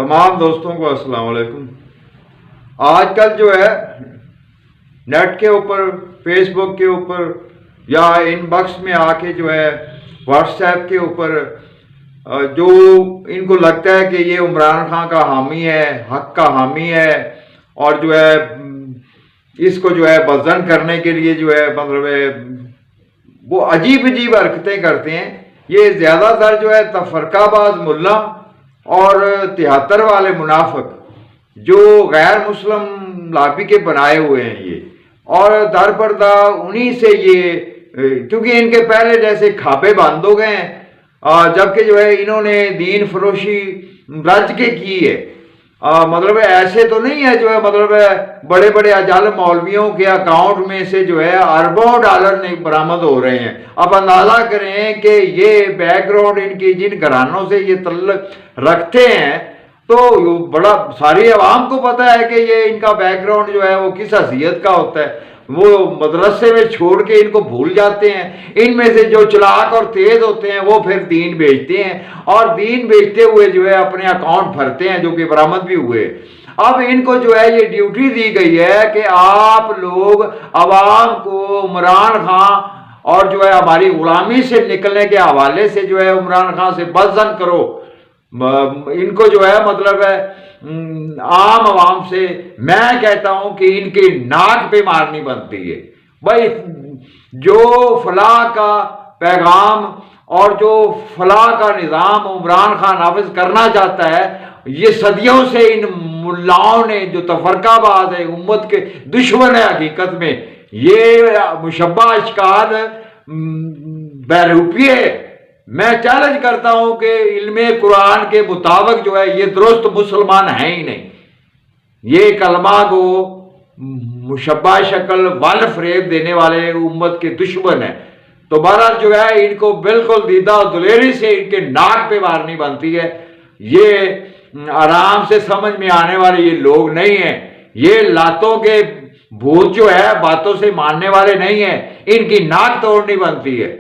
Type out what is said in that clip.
تمام دوستوں کو السلام علیکم۔ آج کل جو ہے نیٹ کے اوپر، فیس بک کے اوپر یا ان باکس میں آ کے جو ہے واٹس ایپ کے اوپر جو ان کو لگتا ہے کہ یہ عمران خان کا حامی ہے، حق کا حامی ہے، اور جو ہے اس کو جو ہے بدزن کرنے کے لیے جو ہے مطلب وہ عجیب عجیب حرکتیں کرتے ہیں۔ یہ زیادہ تر جو ہے تفرقہ باز ملا اور 73 والے منافق جو غیر مسلم لابی کے بنائے ہوئے ہیں یہ، اور در پردہ انہی سے یہ، کیونکہ ان کے پہلے جیسے کھاپے بند ہو گئے ہیں، جبکہ جو ہے انہوں نے دین فروشی رج کے کی ہے۔ مطلب ایسے تو نہیں ہے جو ہے مطلب بڑے بڑے اجل مولویوں کے اکاؤنٹ میں سے جو ہے اربوں ڈالر برآمد ہو رہے ہیں۔ اب اندازہ کریں کہ یہ بیک گراؤنڈ ان کی جن گھرانوں سے یہ تعلق رکھتے ہیں، تو بڑا ساری عوام کو پتہ ہے کہ یہ ان کا بیک گراؤنڈ جو ہے وہ کس حیثیت کا ہوتا ہے۔ وہ مدرسے میں چھوڑ کے ان کو بھول جاتے ہیں۔ ان میں سے جو چلاک اور تیز ہوتے ہیں وہ پھر دین بیچتے ہیں، اور دین بیچتے ہوئے جو ہے اپنے اکاؤنٹ بھرتے ہیں، جو کہ برآمد بھی ہوئے۔ اب ان کو جو ہے یہ ڈیوٹی دی گئی ہے کہ آپ لوگ عوام کو عمران خان اور جو ہے ہماری غلامی سے نکلنے کے حوالے سے جو ہے عمران خان سے بدزن کرو۔ ان کو جو ہے مطلب ہے عام عوام سے میں کہتا ہوں کہ ان کی ناک پہ مارنی بنتی ہے۔ بھائی جو فلاح کا پیغام اور جو فلاح کا نظام عمران خان نافذ کرنا چاہتا ہے، یہ صدیوں سے ان ملاؤں نے جو تفرقہ باز ہے، امت کے دشمن ہے حقیقت میں، یہ مشبہ اشکال بہروپیے، میں چیلنج کرتا ہوں کہ علم قرآن کے مطابق جو ہے یہ درست مسلمان ہیں ہی نہیں۔ یہ کلمہ کو مشبہ شکل ول فریب دینے والے امت کے دشمن ہیں۔ تو بہرحال جو ہے ان کو بالکل دیدہ و دلیری سے ان کے ناک پہ مارنی بنتی ہے۔ یہ آرام سے سمجھ میں آنے والے یہ لوگ نہیں ہیں۔ یہ لاتوں کے بھوت جو ہے باتوں سے ماننے والے نہیں ہیں، ان کی ناک توڑنی بنتی ہے۔